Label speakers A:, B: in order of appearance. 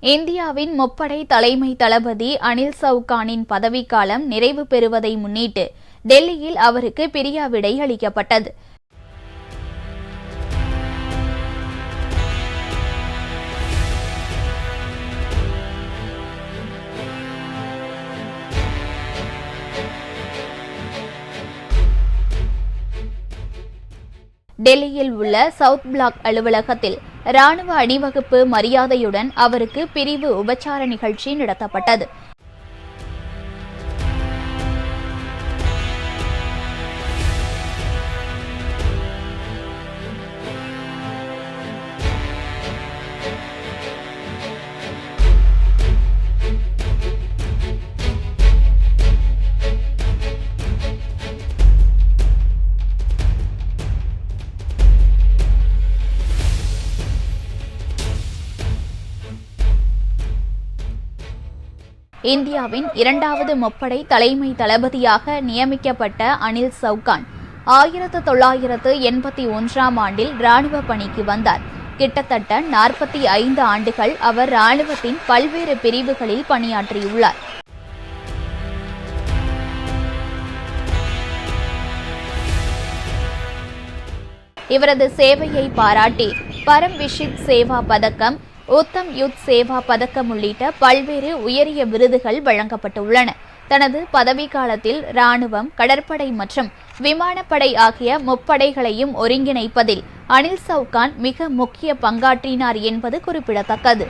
A: இந்தியாவின் முப்படை தலைமை தளபதி அனில் சவுகானின் பதவிக்காலம் நிறைவு பெறுவதை முன்னிட்டு டெல்லியில் அவருக்கு பிரியாவிடை அளிக்கப்பட்டது. டெல்லியில் உள்ள சவுத் பிளாக் அலுவலகத்தில் ராணுவ அணிவகுப்பு மரியாதையுடன் அவருக்கு பிரிவு உபச்சார நிகழ்ச்சி நடத்தப்பட்டது. இந்தியாவின் இரண்டாவது முப்படை தலைமை தளபதியாக நியமிக்கப்பட்ட அனில் சவுகான் 1981ஆம் ஆண்டில் ராணுவ பணிக்கு வந்தார். கிட்டத்தட்ட 45 ஆண்டுகள் அவர் ராணுவத்தின் பல்வேறு பிரிவுகளில் பணியாற்றியுள்ளார். இவரது சேவையை பாராட்டி பரம்விசித் சேவா பதக்கம், உத்தம் யுத் சேவா பதக்கம் உள்ளிட்ட பல்வேறு உயரிய விருதுகள் வழங்கப்பட்டுள்ளன. தனது பதவிக்காலத்தில் ராணுவம், கடற்படை மற்றும் விமானப்படை ஆகிய முப்படைகளையும் ஒருங்கிணைப்பதில் அனில் சவுகான் மிக முக்கிய பங்காற்றினார் என்பது குறிப்பிடத்தக்கது.